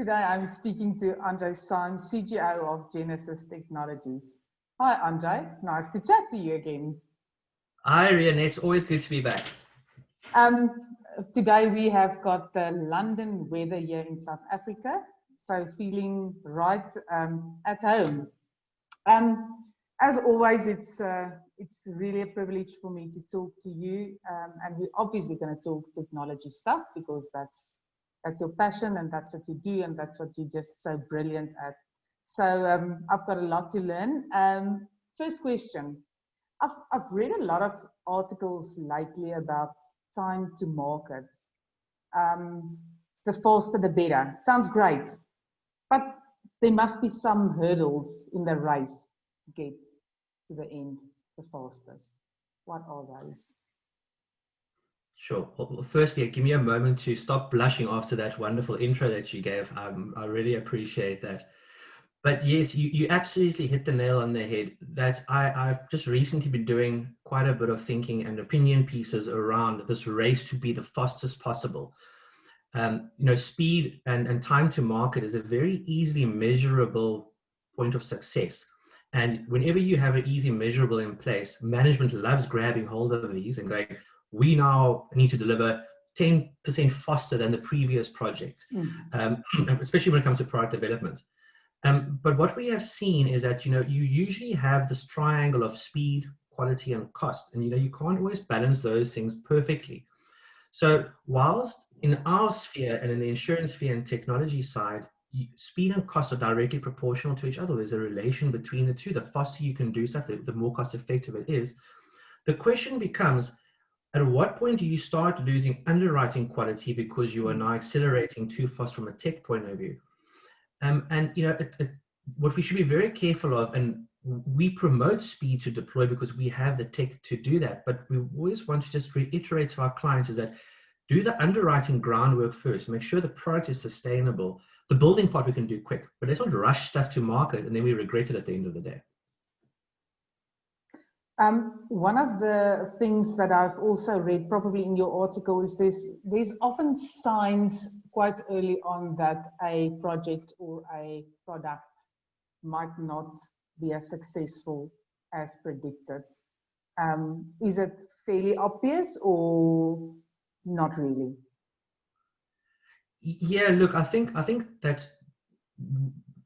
Today I'm speaking to Andre Symes, CGO of Genasys Technologies. Hi Andre, nice to chat to you again. Hi Rian, it's always good to be back. Today we have got the London weather here in South Africa, so feeling right at home. As always, it's really a privilege for me to talk to you, and we're obviously going to talk technology stuff because that's your passion and that's what you do and that's what you're just so brilliant at. So I've got a lot to learn. First question, I've read a lot of articles lately about time to market. The faster the better. Sounds great, but there must be some hurdles in the race to get to the end the fastest. What are those? Sure. Well, firstly, give me a moment to stop blushing after that wonderful intro that you gave. I really appreciate that. But yes, you absolutely hit the nail on the head. That I've just recently been doing quite a bit of thinking and opinion pieces around this race to be the fastest possible. Speed and time to market is a very easily measurable point of success. And whenever you have an easy measurable in place, management loves grabbing hold of these and going, we now need to deliver 10% faster than the previous project, especially when it comes to product development. But what we have seen is that, you usually have this triangle of speed, quality, and cost. And, you can't always balance those things perfectly. So whilst in our sphere and in the insurance sphere and technology side, speed and cost are directly proportional to each other. There's a relation between the two. The faster you can do stuff, the more cost effective it is. The question becomes, at what point do you start losing underwriting quality because you are now accelerating too fast from a tech point of view? What we should be very careful of, and we promote speed to deploy because we have the tech to do that, but we always want to just reiterate to our clients is that do the underwriting groundwork first, make sure the product is sustainable. The building part we can do quick, but let's not rush stuff to market and then we regret it at the end of the day. One of the things that I've also read probably in your article is there's often signs quite early on that a project or a product might not be as successful as predicted. Is it fairly obvious or not really? Yeah, look, I think that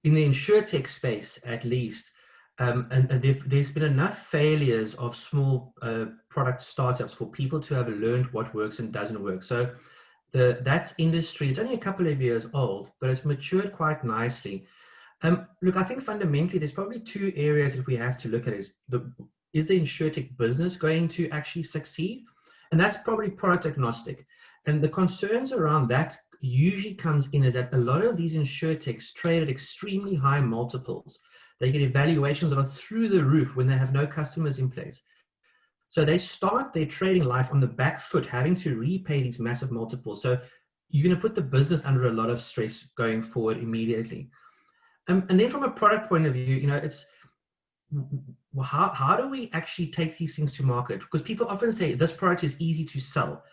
in the Insurtech space, at least, and there's been enough failures of small product startups for people to have learned what works and doesn't work. So that industry, it's only a couple of years old, but it's matured quite nicely. Look, I think fundamentally there's probably two areas that we have to look at. Is the Insurtech business going to actually succeed? And that's probably product agnostic. And the concerns around that usually comes in is that a lot of these Insurtechs trade at extremely high multiples. They get evaluations that are through the roof when they have no customers in place. So they start their trading life on the back foot, having to repay these massive multiples. So you're going to put the business under a lot of stress going forward immediately. And then from a product point of view, it's how do we actually take these things to market? Because people often say this product is easy to sell,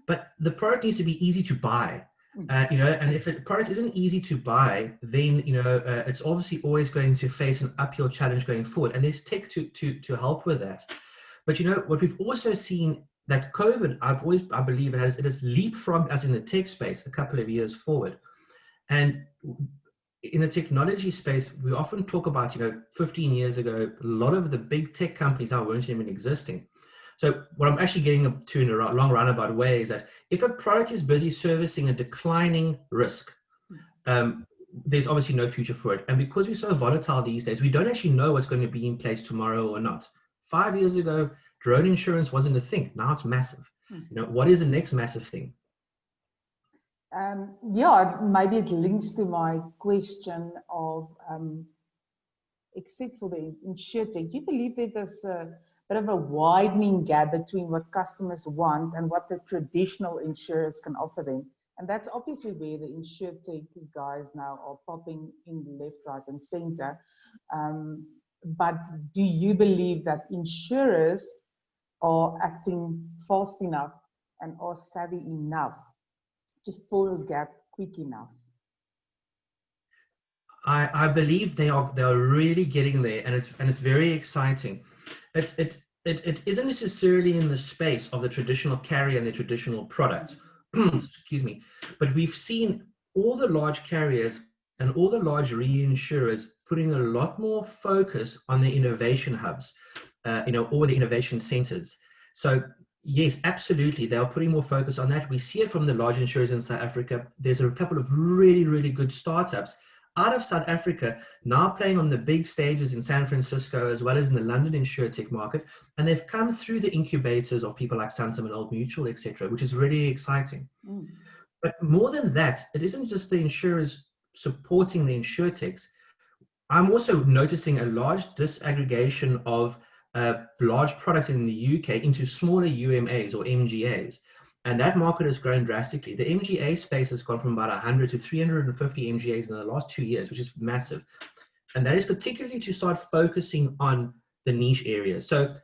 but the product needs to be easy to buy. And if a product isn't easy to buy, then it's obviously always going to face an uphill challenge going forward. And there's tech to help with that. But what we've also seen that COVID, I believe it has leapfrogged us in the tech space a couple of years forward. And in the technology space, we often talk about 15 years ago, a lot of the big tech companies now weren't even existing. So what I'm actually getting to in a long roundabout way is that if a product is busy servicing a declining risk, there's obviously no future for it. And because we're so volatile these days, we don't actually know what's going to be in place tomorrow or not. 5 years ago, drone insurance wasn't a thing. Now it's massive. What is the next massive thing? Yeah, maybe it links to my question of, except for the Insurtech, do you believe that there's a bit of a widening gap between what customers want and what the traditional insurers can offer them? And that's obviously where the Insurtech guys now are popping in left, right, and center. But do you believe that insurers are acting fast enough and are savvy enough to fill this gap quick enough? I believe they are really getting there, and it's very exciting. It isn't necessarily in the space of the traditional carrier and the traditional product, excuse me, but we've seen all the large carriers and all the large reinsurers putting a lot more focus on the innovation hubs, or the innovation centers. So yes, absolutely, they are putting more focus on that. We see it from the large insurers in South Africa. There's a couple of really, really good startups out of South Africa now playing on the big stages in San Francisco as well as in the London Insurtech market, and they've come through the incubators of people like Santam and Old Mutual, etc., which is really exciting. But more than that, it isn't just the insurers supporting the insurtechs. I'm also noticing a large disaggregation of large products in the UK into smaller UMAs or MGAs. And that market has grown drastically. The MGA space has gone from about 100 to 350 MGAs in the last 2 years, which is massive. And that is particularly to start focusing on the niche areas. So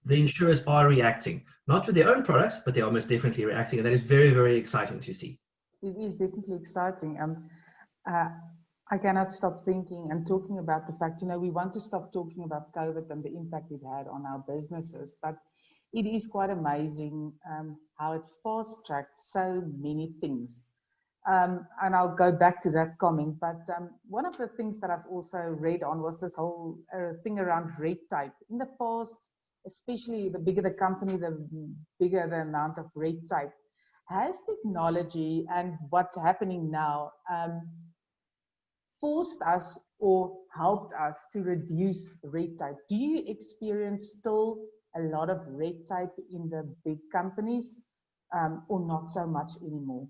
the insurers are reacting, not with their own products, but they are most definitely reacting. And that is very, very exciting to see. It is definitely exciting. I cannot stop thinking and talking about the fact, we want to stop talking about COVID and the impact it had on our businesses, but it is quite amazing how it fast-tracked so many things. And I'll go back to that comment, but one of the things that I've also read on was this whole thing around red tape. In the past, especially the bigger the company, the bigger the amount of red tape. Has technology and what's happening now forced us or helped us to reduce red tape? Do you experience still a lot of red tape in the big companies or not so much anymore?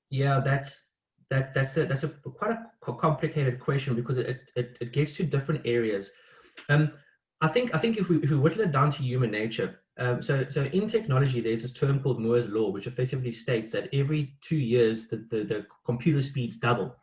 Yeah, that's a quite a complicated question because it gets to different areas. I think if we whittle it down to human nature, so in technology there's this term called Moore's law, which effectively states that every 2 years the computer speeds double.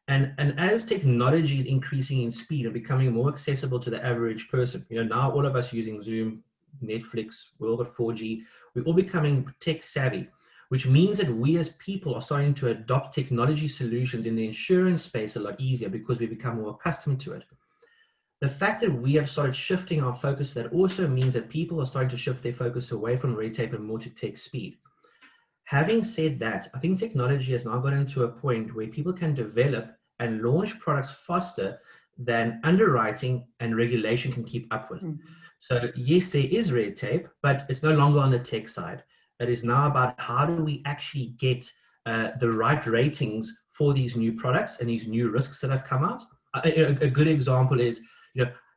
And as technology is increasing in speed and becoming more accessible to the average person, now all of us using Zoom, Netflix, we all got 4G, we're all becoming tech savvy, which means that we as people are starting to adopt technology solutions in the insurance space a lot easier because we become more accustomed to it. The fact that we have started shifting our focus, that also means that people are starting to shift their focus away from red tape and more to tech speed. Having said that, I think technology has now gotten to a point where people can develop and launch products faster than underwriting and regulation can keep up with. So yes, there is red tape, but it's no longer on the tech side. It is now about how do we actually get the right ratings for these new products and these new risks that have come out. A good example is,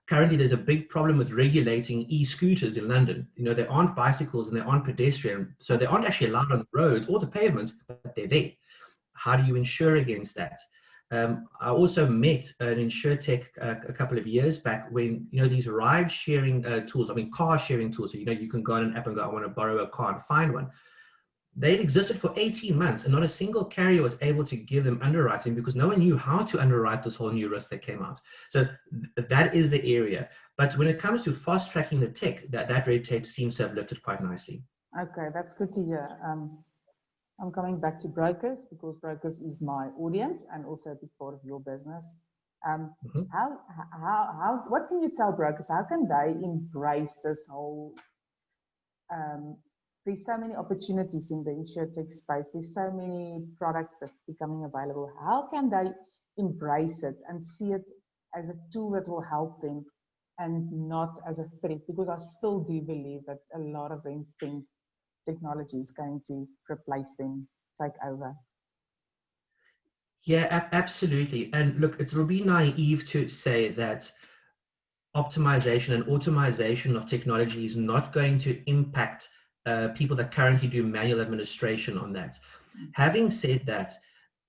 currently there's a big problem with regulating e-scooters in London. They aren't bicycles and they aren't pedestrian, so they aren't actually allowed on the roads or the pavements, but they're there. How do you insure against that? I also met an Insurtech a couple of years back when, these ride sharing tools, car sharing tools, so, you can go on an app and go, I want to borrow a car and find one. They'd existed for 18 months and not a single carrier was able to give them underwriting because no one knew how to underwrite this whole new risk that came out. So that is the area. But when it comes to fast tracking the tech, that red tape seems to have lifted quite nicely. Okay, that's good to hear. I'm coming back to brokers because brokers is my audience and also a big part of your business. What can you tell brokers? How can they embrace this whole, there's so many opportunities in the Insurtech space. There's so many products that's becoming available. How can they embrace it and see it as a tool that will help them and not as a threat? Because I still do believe that a lot of them think technology is going to replace them, take over. Yeah, absolutely. And look, it will be naive to say that optimization and automation of technology is not going to impact people that currently do manual administration on that. Having said that,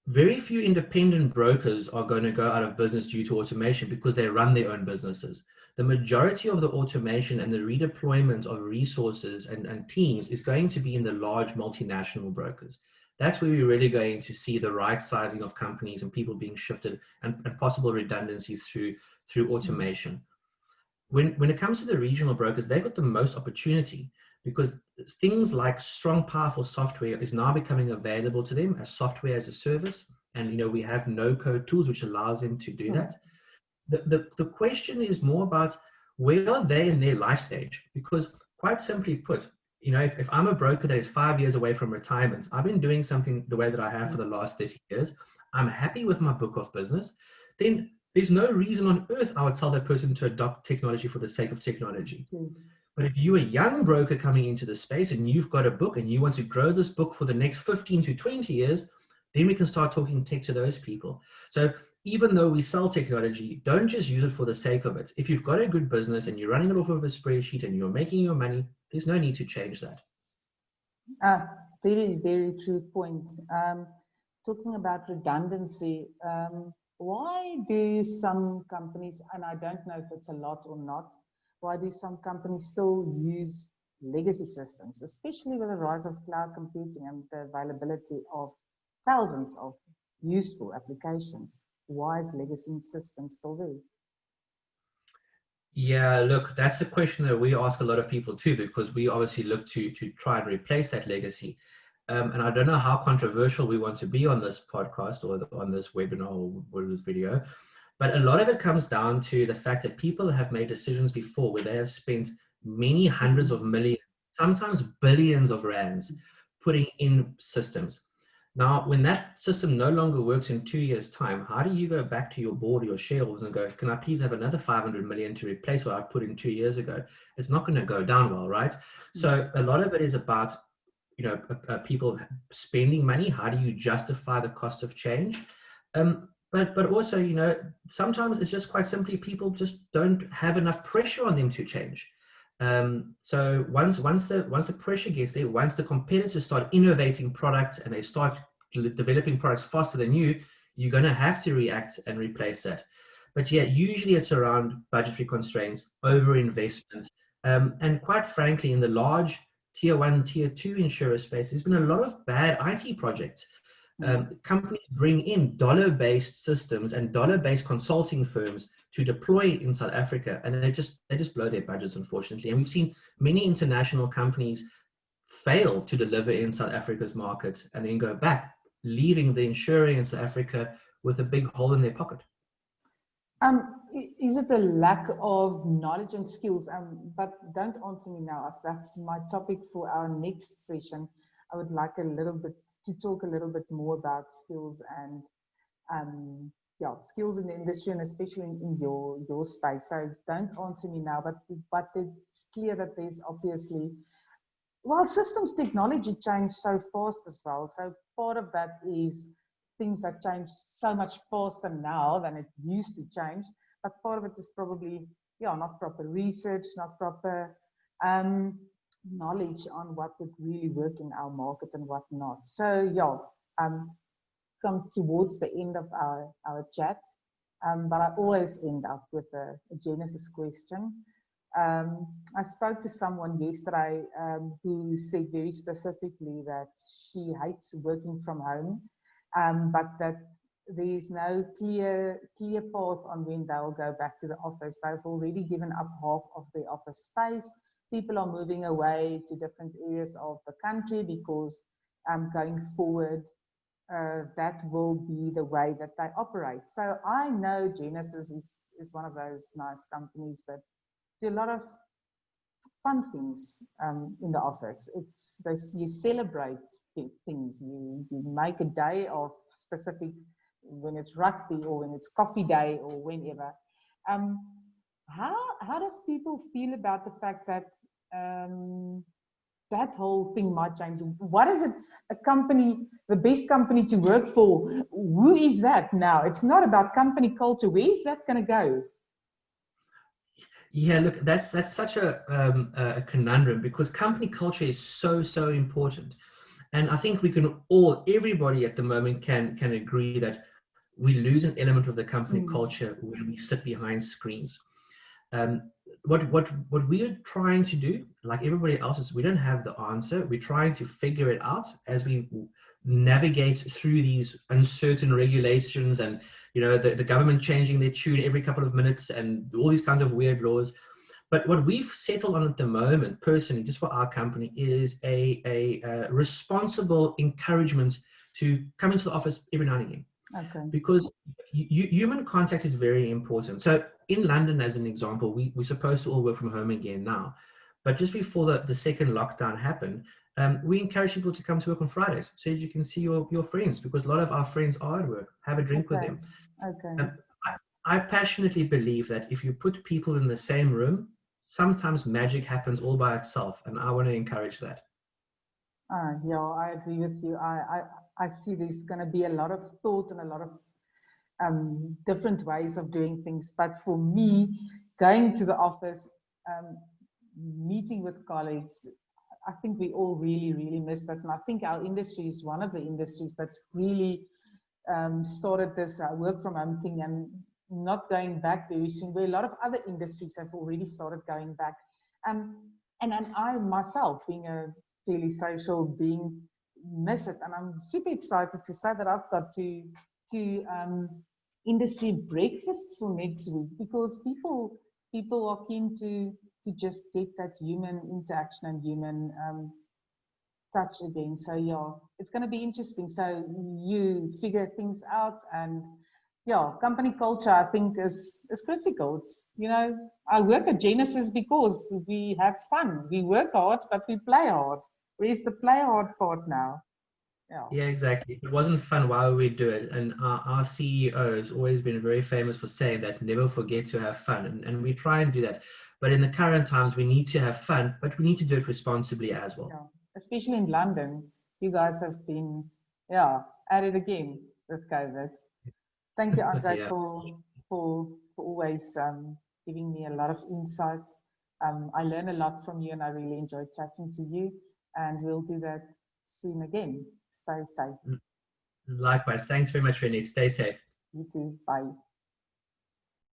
very few independent brokers are going to go out of business due to automation because they run their own businesses. The majority of the automation and the redeployment of resources and teams is going to be in the large multinational brokers. That's where we're really going to see the right sizing of companies and people being shifted and possible redundancies through automation. When it comes to the regional brokers, they've got the most opportunity because things like strong, powerful software is now becoming available to them as software as a service. and we have no-code tools which allows them to do that. The question is more about where are they in their life stage? Because quite simply put, if I'm a broker that is 5 years away from retirement, I've been doing something the way that I have for the last 30 years, I'm happy with my book of business, then there's no reason on earth I would tell that person to adopt technology for the sake of technology. But if you're a young broker coming into the space and you've got a book and you want to grow this book for the next 15 to 20 years, then we can start talking tech to those people. So even though we sell technology, don't just use it for the sake of it. If you've got a good business and you're running it off of a spreadsheet and you're making your money, there's no need to change that. Very, very true point. Talking about redundancy, why do some companies, and I don't know if it's a lot or not, why do some companies still use legacy systems, especially with the rise of cloud computing and the availability of thousands of useful applications? Why is legacy systems still there? Yeah, look, that's a question that we ask a lot of people too, because we obviously look to try and replace that legacy. And I don't know how controversial we want to be on this podcast or on this webinar or this video, but a lot of it comes down to the fact that people have made decisions before where they have spent many hundreds of millions, sometimes billions of rands putting in systems. Now, when that system no longer works in 2 years' time, how do you go back to your board or your shareholders and go, can I please have another 500 million to replace what I put in 2 years ago? It's not going to go down well, right? So a lot of it is about people spending money. How do you justify the cost of change? But also, sometimes it's just quite simply people just don't have enough pressure on them to change. So once the pressure gets there, once the competitors start innovating products and they start developing products faster than you, you're going to have to react and replace that. But yeah, usually it's around budgetary constraints, overinvestment, and quite frankly, in the large tier 1, tier 2 insurer space, there's been a lot of bad IT projects. Companies bring in dollar-based systems and dollar-based consulting firms to deploy in South Africa, and they just blow their budgets, unfortunately. And we've seen many international companies fail to deliver in South Africa's market and then go back, leaving the insurer in South Africa with a big hole in their pocket. Is it a lack of knowledge and skills? But don't answer me now. That's my topic for our next session. I would like to talk a little bit more about skills and skills in the industry, and especially in your space. So don't answer me now, but it's clear that there's obviously, systems technology changed so fast as well. So part of that is things that change so much faster now than it used to change. But part of it is probably, not proper research, not proper knowledge on what would really work in our market and what not. So come towards the end of our chat, but I always end up with a Genesis question. I spoke to someone yesterday who said very specifically that she hates working from home, but that there's no clear path on when they'll go back to the office. They've already given up half of their office space. People are moving away to different areas of the country because going forward, that will be the way that they operate. So I know Genasys is one of those nice companies that do a lot of fun things in the office. You celebrate things. You make a day of specific, when it's rugby or when it's coffee day or whenever. How does people feel about the fact that that whole thing might change? What is it, a company, the best company to work for? Who is that now? It's not about company culture. Where is that going to go? Yeah, look, that's such a conundrum, because company culture is so important. And I think we can everybody at the moment can agree that we lose an element of the company culture when we sit behind screens. What we are trying to do, like everybody else, is we don't have the answer. We're trying to figure it out as we navigate through these uncertain regulations and the government changing their tune every couple of minutes and all these kinds of weird laws. But what we've settled on at the moment, personally, just for our company, is a responsible encouragement to come into the office every now and again. Okay. Because human contact is very important. So in London, as an example, we're supposed to all work from home again now. But just before the second lockdown happened, we encourage people to come to work on Fridays so that you can see your friends, because a lot of our friends are at work. Have a drink with Okay. them. Okay. I passionately believe that if you put people in the same room, sometimes magic happens all by itself. And I want to encourage that. Yeah, I agree with you. I see there's going to be a lot of thought and a lot of different ways of doing things. But for me, going to the office, meeting with colleagues, I think we all really, really miss that. And I think our industry is one of the industries that's really started this work from home thing and not going back very soon, where a lot of other industries have already started going back. And I myself, being a fairly social being, miss it. And I'm super excited to say that I've got to industry breakfasts for next week, because people are keen to just get that human interaction and human touch again. So yeah, it's going to be interesting. So you figure things out, and yeah, company culture I think is critical. It's, you know, I work at Genasys because we have fun. We work hard, but we play hard. Where's the play hard part now? Yeah. Yeah, exactly. If it wasn't fun, why would we do it? And our CEO has always been very famous for saying that never forget to have fun. And we try and do that. But in the current times, we need to have fun, but we need to do it responsibly as well. Yeah. Especially in London, you guys have been, yeah, at it again with COVID. Thank you, Andre, Yeah. for always giving me a lot of insight. I learn a lot from you, and I really enjoyed chatting to you. And we'll do that soon again. Stay safe. Likewise. Thanks very much, Renee. Stay safe. You too. Bye.